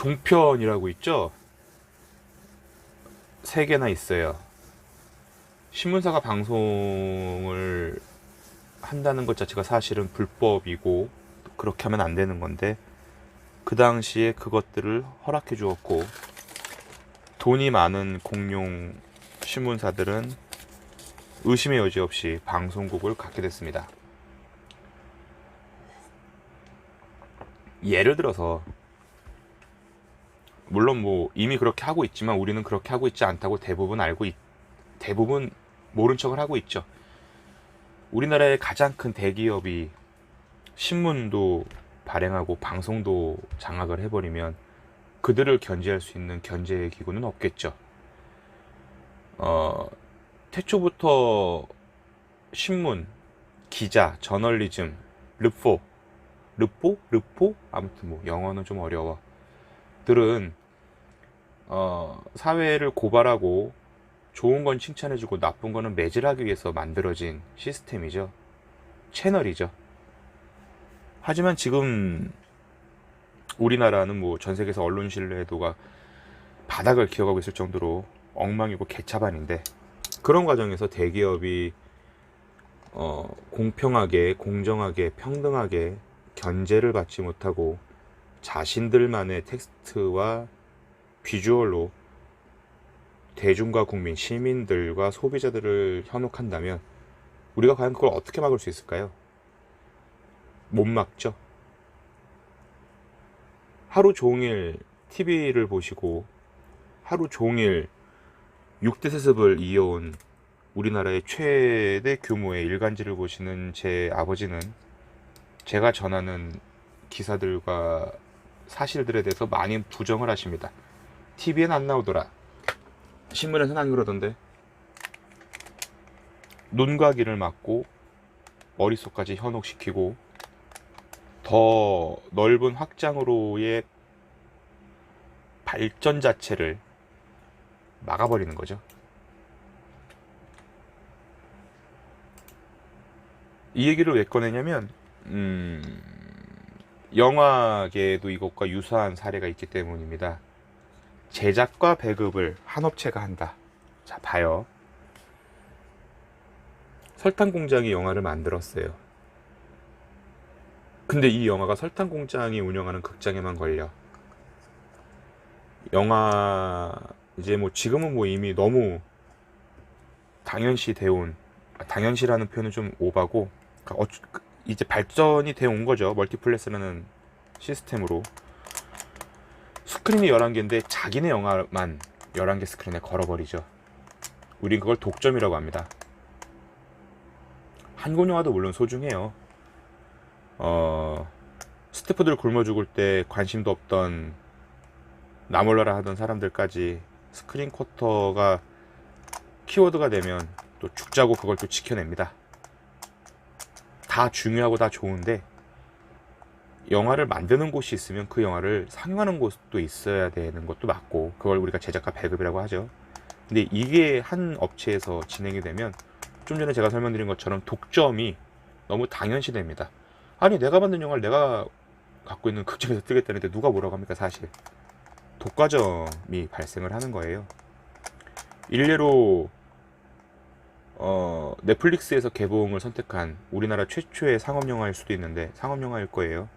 종편이라고 있죠. 3개나 있어요. 신문사가 방송을 한다는 것 자체가 사실은 불법이고 그렇게 하면 안 되는 건데, 그 당시에 그것들을 허락해 주었고, 돈이 많은 공룡 신문사들은 의심의 여지 없이 방송국을 갖게 됐습니다. 예를 들어서, 물론 뭐 이미 그렇게 하고 있지만 우리는 그렇게 하고 있지 않다고 대부분 모른 척을 하고 있죠. 우리나라의 가장 큰 대기업이 신문도 발행하고 방송도 장악을 해버리면 그들을 견제할 수 있는 견제 기구는 없겠죠. 태초부터 신문, 기자, 저널리즘, 르포? 아무튼 뭐 영어는 좀 어려워. 들은 사회를 고발하고 좋은 건 칭찬해주고 나쁜 거는 매질하기 위해서 만들어진 시스템이죠. 채널이죠. 하지만 지금 우리나라는 뭐 전 세계에서 언론 신뢰도가 바닥을 기어가고 있을 정도로 엉망이고 개차반인데, 그런 과정에서 대기업이 공평하게, 공정하게, 평등하게 견제를 받지 못하고 자신들만의 텍스트와 비주얼로 대중과 국민, 시민들과 소비자들을 현혹한다면 우리가 과연 그걸 어떻게 막을 수 있을까요? 못 막죠. 하루 종일 TV를 보시고 하루 종일 6대 세습을 이어온 우리나라의 최대 규모의 일간지를 보시는 제 아버지는 제가 전하는 기사들과 사실들에 대해서 많이 부정을 하십니다. TV엔 안 나오더라, 신문에서는 안 그러던데. 눈과 귀를 막고 머릿속까지 현혹시키고 더 넓은 확장으로의 발전 자체를 막아버리는 거죠. 이 얘기를 왜 꺼내냐면, 영화계에도 이것과 유사한 사례가 있기 때문입니다. 제작과 배급을 한 업체가 한다. 자, 봐요. 설탕공장이 영화를 만들었어요. 근데 이 영화가 설탕공장이 운영하는 극장에만 걸려. 영화 이제 뭐 지금은 뭐 이미 너무 당연시 돼온, 당연시라는 표현은 좀 오바고, 이제 발전이 돼 온 거죠. 멀티플렉스라는 시스템으로. 스크린이 11개인데 자기네 영화만 11개 스크린에 걸어버리죠. 우린 그걸 독점이라고 합니다. 한국 영화도 물론 소중해요. 스태프들 굶어 죽을 때 관심도 없던 나몰라라 하던 사람들까지 스크린 쿼터가 키워드가 되면 또 죽자고 그걸 또 지켜냅니다. 다 중요하고 다 좋은데, 영화를 만드는 곳이 있으면 그 영화를 상영하는 곳도 있어야 되는 것도 맞고, 그걸 우리가 제작과 배급이라고 하죠. 근데 이게 한 업체에서 진행이 되면 좀 전에 제가 설명드린 것처럼 독점이 너무 당연시됩니다. 아니, 내가 만든 영화를 내가 갖고 있는 극장에서 뜨겠다는데 누가 뭐라고 합니까? 사실 독과점이 발생을 하는 거예요. 일례로 넷플릭스에서 개봉을 선택한 우리나라 최초의 상업영화일 수도 있는데, 상업영화일 거예요.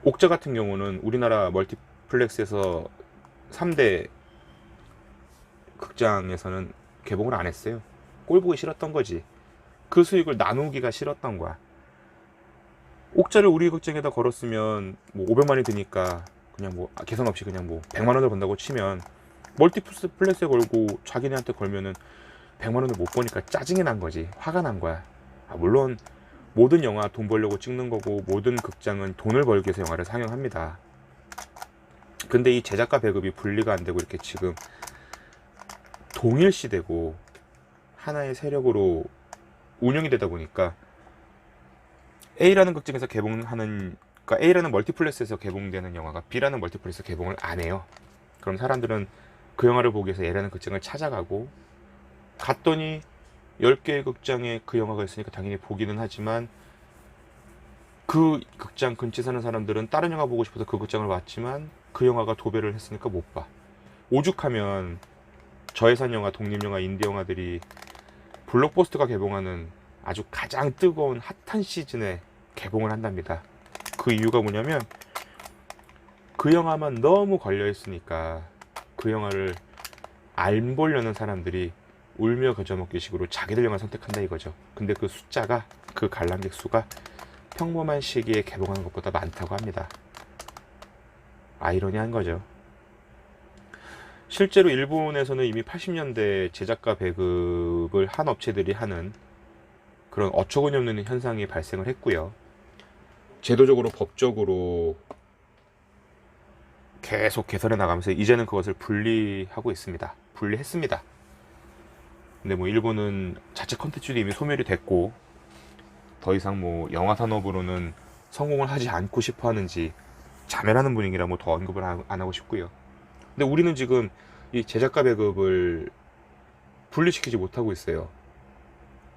옥자 같은 경우는 우리나라 멀티플렉스에서 3대 극장에서는 개봉을 안 했어요. 꼴 보기 싫었던 거지. 그 수익을 나누기가 싫었던 거야. 옥자를 우리 극장에다 걸었으면 뭐 500만이 드니까 그냥 뭐 계산 없이 그냥 뭐 100만 원을 번다고 치면, 멀티플렉스에 걸고 자기네한테 걸면은 100만 원을 못 버니까 짜증이 난 거지. 화가 난 거야. 물론 모든 영화 돈 벌려고 찍는 거고 모든 극장은 돈을 벌기 위해서 영화를 상영합니다. 근데 이 제작과 배급이 분리가 안 되고 이렇게 지금 동일시되고 하나의 세력으로 운영이 되다 보니까 A라는 극장에서 개봉하는, 그러니까 A라는 멀티플렉스에서 개봉되는 영화가 B라는 멀티플렉스에서 개봉을 안 해요. 그럼 사람들은 그 영화를 보기 위해서 A라는 극장을 찾아가고, 갔더니 10개의 극장에 그 영화가 있으니까 당연히 보기는 하지만 그 극장 근처에 사는 사람들은 다른 영화 보고 싶어서 그 극장을 봤지만 그 영화가 도배를 했으니까 못 봐. 오죽하면 저예산 영화, 독립영화, 인디 영화들이 블록버스터가 개봉하는 아주 가장 뜨거운 핫한 시즌에 개봉을 한답니다. 그 이유가 뭐냐면 그 영화만 너무 걸려있으니까 그 영화를 안 보려는 사람들이 울며 겨자 먹기 식으로 자기들 영화 선택한다 이거죠. 근데 그 숫자가, 그 관람객 수가 평범한 시기에 개봉하는 것보다 많다고 합니다. 아이러니한 거죠. 실제로 일본에서는 이미 80년대 제작가 배급을 한 업체들이 하는 그런 어처구니 없는 현상이 발생을 했고요. 제도적으로, 법적으로 계속 개선해 나가면서 이제는 그것을 분리하고 있습니다. 분리했습니다. 근데 뭐 일본은 자체 컨텐츠도 이미 소멸이 됐고 더 이상 뭐 영화 산업으로는 성공을 하지 않고 싶어 하는지 자멸하는 분위기라 뭐 더 언급을 안 하고 싶고요. 근데 우리는 지금 이 제작가 배급을 분리시키지 못하고 있어요.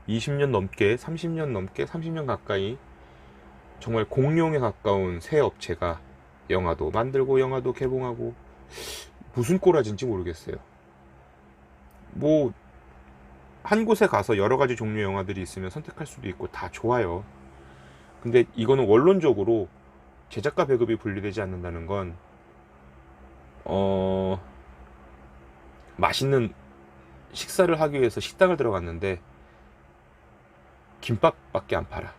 20년 넘게, 30년 넘게, 30년 가까이 정말 공룡에 가까운 새 업체가 영화도 만들고 영화도 개봉하고 무슨 꼬라진지 모르겠어요. 뭐 한 곳에 가서 여러 가지 종류의 영화들이 있으면 선택할 수도 있고 다 좋아요. 근데 이거는 원론적으로 제작가 배급이 분리되지 않는다는 건 맛있는 식사를 하기 위해서 식당을 들어갔는데 김밥밖에 안 팔아.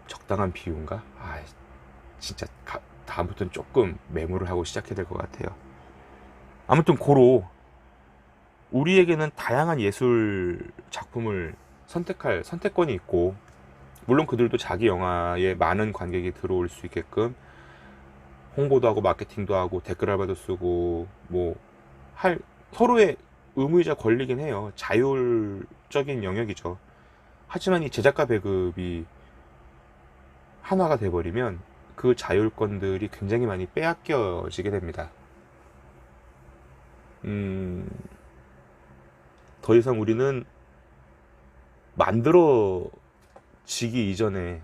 적당한 비유인가? 아, 진짜 다음부터는 조금 메모를 하고 시작해야 될 것 같아요. 아무튼 고로 우리에게는 다양한 예술 작품을 선택할 선택권이 있고, 물론 그들도 자기 영화에 많은 관객이 들어올 수 있게끔 홍보도 하고 마케팅도 하고 댓글 알바도 쓰고 뭐 할 서로의 의무이자 권리긴 해요. 자율적인 영역이죠. 하지만 이 제작가 배급이 한화가 돼버리면 그 자율권들이 굉장히 많이 빼앗겨지게 됩니다. 더 이상 우리는 만들어지기 이전에,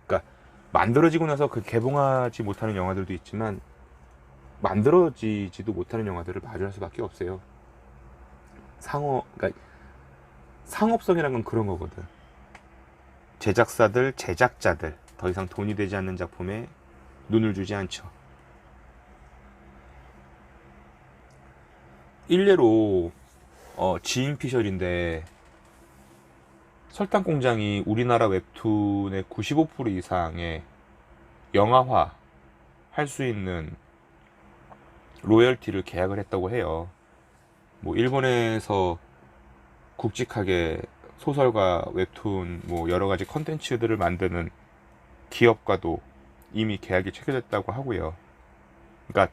그러니까 만들어지고 나서 그 개봉하지 못하는 영화들도 있지만 만들어지지도 못하는 영화들을 마주할 수밖에 없어요. 그러니까 상업성이란 건 그런 거거든. 제작사들, 제작자들 더 이상 돈이 되지 않는 작품에 눈을 주지 않죠. 일례로 지인 피셜인데 설탕공장이 우리나라 웹툰의 95% 이상의 영화화 할 수 있는 로열티를 계약을 했다고 해요. 뭐 일본에서 굵직하게 소설과 웹툰 뭐 여러 가지 컨텐츠들을 만드는 기업과도 이미 계약이 체결됐다고 하고요. 그러니까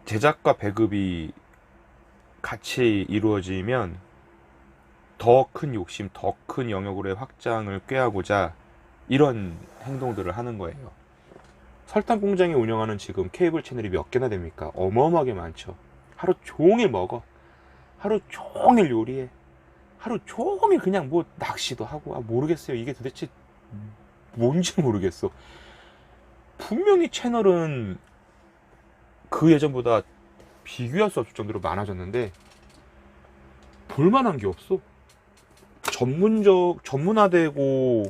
제작과 배급이 같이 이루어지면 더 큰 욕심, 더 큰 영역으로의 확장을 꾀하고자 이런 행동들을 하는 거예요. 설탕공장이 운영하는 지금 케이블 채널이 몇 개나 됩니까? 어마어마하게 많죠. 하루 종일 먹어. 하루 종일 요리해. 하루 종일 그냥 뭐 낚시도 하고. 모르겠어요. 이게 도대체 뭔지 모르겠어. 분명히 채널은 그 예전보다 비교할 수 없을 정도로 많아졌는데 볼만한 게 없어. 전문화되고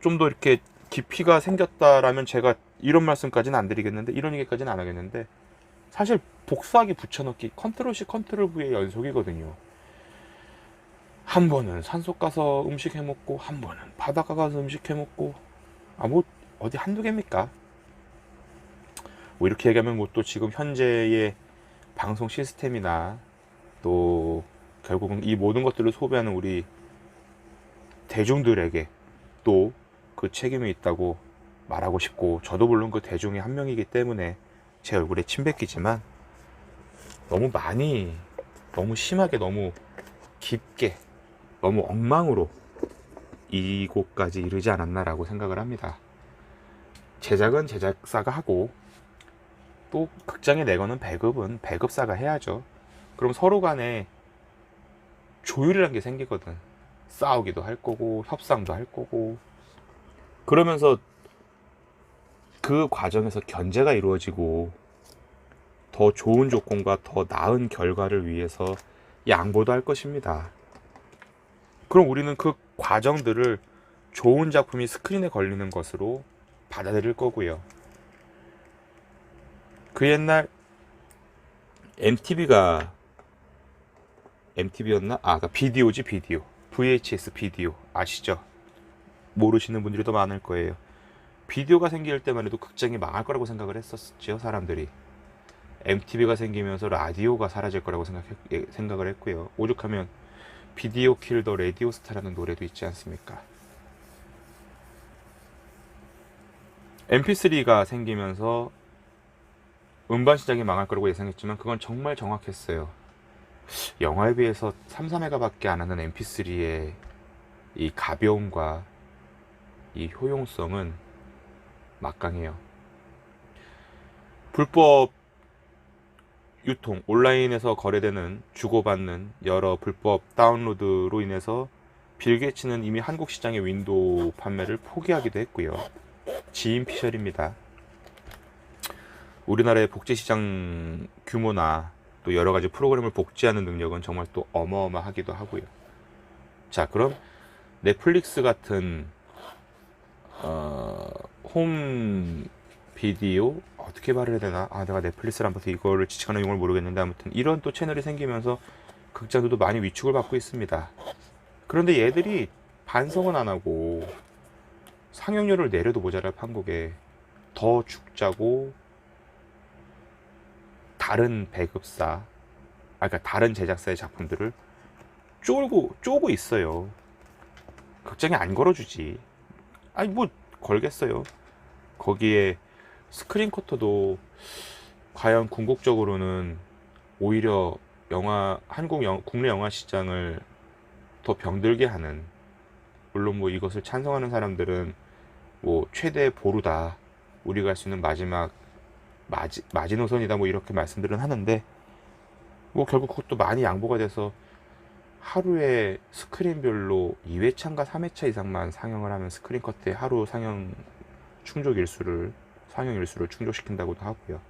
좀 더 이렇게 깊이가 생겼다라면 제가 이런 말씀까지는 안 드리겠는데, 이런 얘기까지는 안 하겠는데, 사실 복사하기 붙여넣기 컨트롤 C 컨트롤 V의 연속이거든요. 한 번은 산속 가서 음식 해먹고, 한 번은 바닷가 가서 음식 해먹고, 뭐 어디 한두 개입니까? 뭐 이렇게 얘기하면 뭐 또 지금 현재의 방송 시스템이나 또 결국은 이 모든 것들을 소비하는 우리 대중들에게 또 그 책임이 있다고 말하고 싶고, 저도 물론 그 대중의 한 명이기 때문에 제 얼굴에 침 뱉기지만 너무 많이, 너무 심하게, 너무 깊게, 너무 엉망으로 이곳까지 이르지 않았나라고 생각을 합니다. 제작은 제작사가 하고 또 극장에 내거는 배급은 배급사가 해야죠. 그럼 서로 간에 조율이라는 게 생기거든. 싸우기도 할 거고 협상도 할 거고, 그러면서 그 과정에서 견제가 이루어지고 더 좋은 조건과 더 나은 결과를 위해서 양보도 할 것입니다. 그럼 우리는 그 과정들을 좋은 작품이 스크린에 걸리는 것으로 받아들일 거고요. 그 옛날 MTV였나? 그러니까 비디오지, 비디오. VHS 비디오 아시죠? 모르시는 분들이 더 많을 거예요. 비디오가 생길 때만 해도 극장이 망할 거라고 생각을 했었죠, 사람들이. MTV가 생기면서 라디오가 사라질 거라고 생각을 했고요. 오죽하면 비디오 킬 더 라디오 스타라는 노래도 있지 않습니까? MP3가 생기면서 음반 시장이 망할 거라고 예상했지만 그건 정말 정확했어요. 영화에 비해서 3, 4메가밖에 안 하는 MP3의 이 가벼움과 이 효용성은 막강해요. 불법 유통, 온라인에서 거래되는, 주고받는 여러 불법 다운로드로 인해서 빌 게이츠는 이미 한국 시장의 윈도우 판매를 포기하기도 했고요. 지인 피셜입니다. 우리나라의 복제시장 규모나 또 여러가지 프로그램을 복제하는 능력은 정말 또 어마어마하기도 하고요. 자, 그럼 넷플릭스 같은 홈 비디오, 어떻게 말을 해야 되나? 내가 넷플릭스를 안 봐서 이거를 지칭하는 용어를 모르겠는데, 아무튼 이런 또 채널이 생기면서 극장들도 많이 위축을 받고 있습니다. 그런데 얘들이 반성은 안 하고 상영료를 내려도 모자랄 판국에 더 죽자고 다른 배급사, 그러니까 다른 제작사의 작품들을 쪼고 있어요. 극장에 안 걸어주지. 뭐 걸겠어요. 거기에 스크린 쿼터도 과연 궁극적으로는 오히려 국내 영화 시장을 더 병들게 하는, 물론 뭐 이것을 찬성하는 사람들은 뭐 최대 보루다, 우리가 할 수 있는 마지막 마지노선이다, 뭐 이렇게 말씀들은 하는데, 뭐 결국 그것도 많이 양보가 돼서 하루에 스크린별로 2회차인가 3회차 이상만 상영을 하면 스크린 컷의 하루 상영 일수를 충족시킨다고도 하고요.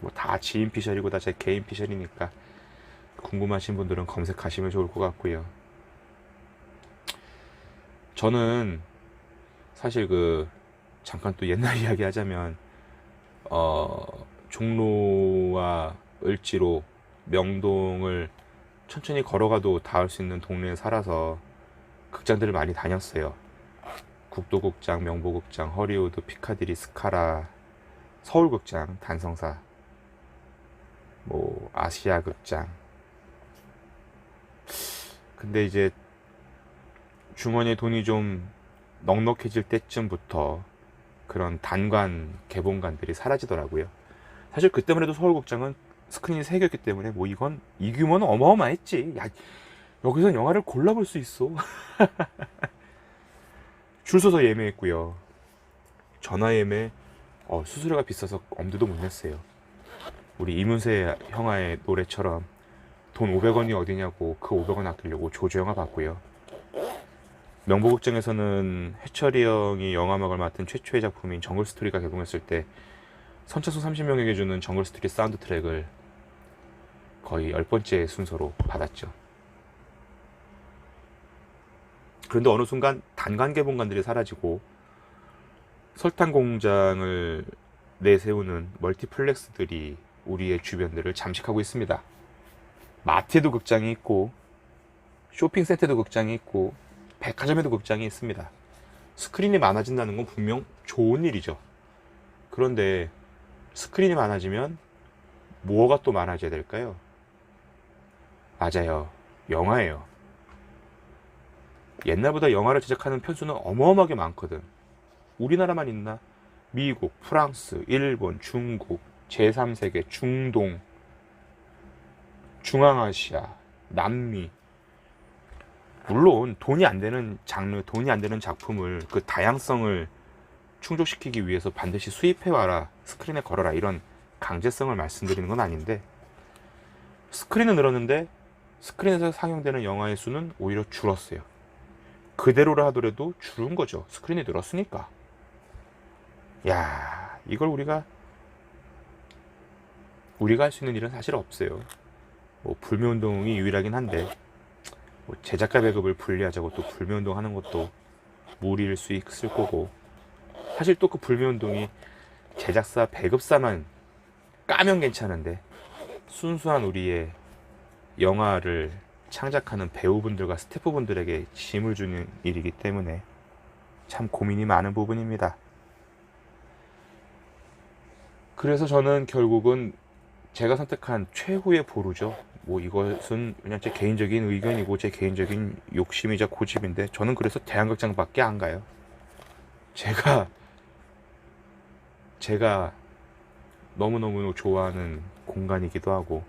뭐 다 지인 피셜이고 다 제 개인 피셜이니까 궁금하신 분들은 검색하시면 좋을 것 같고요. 저는 사실 잠깐 또 옛날 이야기 하자면, 종로와 을지로, 명동을 천천히 걸어가도 닿을 수 있는 동네에 살아서 극장들을 많이 다녔어요. 국도극장, 명보극장, 허리우드, 피카디리, 스카라, 서울극장, 단성사, 뭐 아시아극장. 근데 이제 주머니에 돈이 좀 넉넉해질 때쯤부터 그런 단관 개봉관들이 사라지더라고요. 사실 그때만 해도 서울극장은 스크린이 3개였기 때문에 뭐 이 규모는 어마어마했지. 야, 여기서 영화를 골라볼 수 있어. 줄 서서 예매했고요. 전화 예매, 수수료가 비싸서 엄두도 못 냈어요. 우리 이문세 형아의 노래처럼 돈 500원이 어디냐고 그 500원 아끼려고 조조영화 봤고요. 명보극장에서는 해철이 형이 영화음악을 맡은 최초의 작품인 정글스토리가 개봉했을 때 선착순 30명에게 주는 정글스토리 사운드 트랙을 거의 10번째 순서로 받았죠. 그런데 어느 순간 단관 개봉관들이 사라지고 설탕공장을 내세우는 멀티플렉스들이 우리의 주변들을 잠식하고 있습니다. 마트에도 극장이 있고 쇼핑센터에도 극장이 있고 백화점에도 극장이 있습니다. 스크린이 많아진다는 건 분명 좋은 일이죠. 그런데 스크린이 많아지면 뭐가 또 많아져야 될까요? 맞아요. 영화예요. 옛날보다 영화를 제작하는 편수는 어마어마하게 많거든. 우리나라만 있나? 미국, 프랑스, 일본, 중국, 제3세계, 중동, 중앙아시아, 남미. 물론 돈이 안 되는 장르, 돈이 안 되는 작품을 그 다양성을 충족시키기 위해서 반드시 수입해와라, 스크린에 걸어라, 이런 강제성을 말씀드리는 건 아닌데, 스크린은 늘었는데 스크린에서 상영되는 영화의 수는 오히려 줄었어요. 그대로를 하더라도 줄은 거죠. 스크린이 늘었으니까. 야, 이걸 우리가 할 수 있는 일은 사실 없어요. 뭐 불매운동이 유일하긴 한데 뭐 제작가 배급을 분리하자고 또 불매운동 하는 것도 무리일 수 있을 거고, 사실 또 그 불매운동이 제작사 배급사만 까면 괜찮은데 순수한 우리의 영화를 창작하는 배우분들과 스태프분들에게 짐을 주는 일이기 때문에 참 고민이 많은 부분입니다. 그래서 저는 결국은 제가 선택한 최후의 보루죠. 뭐 이것은 그냥 제 개인적인 의견이고 제 개인적인 욕심이자 고집인데, 저는 그래서 대한극장밖에 안 가요. 제가 너무너무 좋아하는 공간이기도 하고,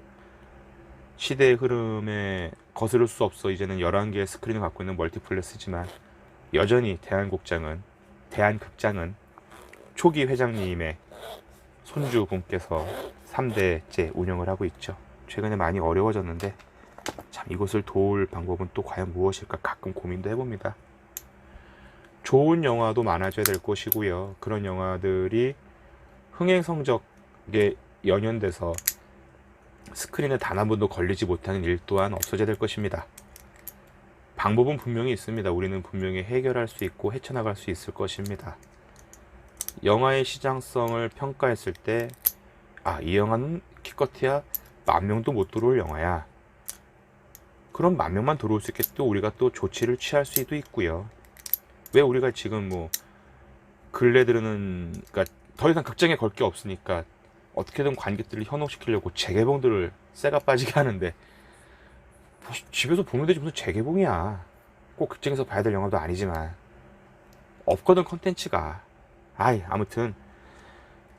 시대의 흐름에 거스를 수 없어 이제는 11개의 스크린을 갖고 있는 멀티플렉스지만, 여전히 대한극장은 초기 회장님의 손주분께서 3대째 운영을 하고 있죠. 최근에 많이 어려워졌는데 참 이것을 도울 방법은 또 과연 무엇일까 가끔 고민도 해봅니다. 좋은 영화도 많아져야 될 것이고요. 그런 영화들이 흥행 성적에 연연돼서 스크린에 단 한 번도 걸리지 못하는 일 또한 없어져야 될 것입니다. 방법은 분명히 있습니다. 우리는 분명히 해결할 수 있고 헤쳐나갈 수 있을 것입니다. 영화의 시장성을 평가했을 때, 이 영화는 기껏해야 10,000명도 못 들어올 영화야. 그럼 10,000명만 들어올 수 있게 또 우리가 또 조치를 취할 수도 있고요. 왜 우리가 지금 뭐 근래 들으는, 그러니까 더 이상 극장에 걸 게 없으니까 어떻게든 관객들을 현혹시키려고 재개봉들을 쇠가 빠지게 하는데, 집에서 보면 되지 무슨 재개봉이야. 꼭 극장에서 봐야 될 영화도 아니지만 없거든 컨텐츠가. 아무튼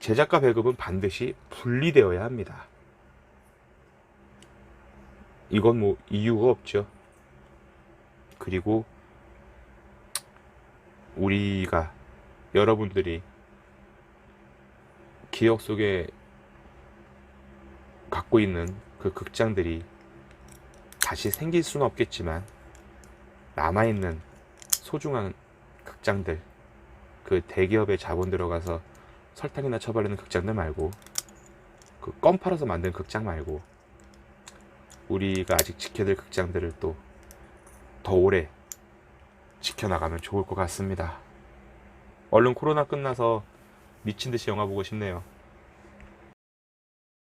제작과 배급은 반드시 분리되어야 합니다. 이건 뭐 이유가 없죠. 그리고 우리가, 여러분들이 기억 속에 갖고 있는 그 극장들이 다시 생길 수는 없겠지만, 남아있는 소중한 극장들, 그 대기업의 자본 들어가서 설탕이나 쳐바르는 극장들 말고, 그 껌 팔아서 만든 극장 말고, 우리가 아직 지켜야 될 극장들을 또 더 오래 지켜나가면 좋을 것 같습니다. 얼른 코로나 끝나서 미친듯이 영화 보고 싶네요.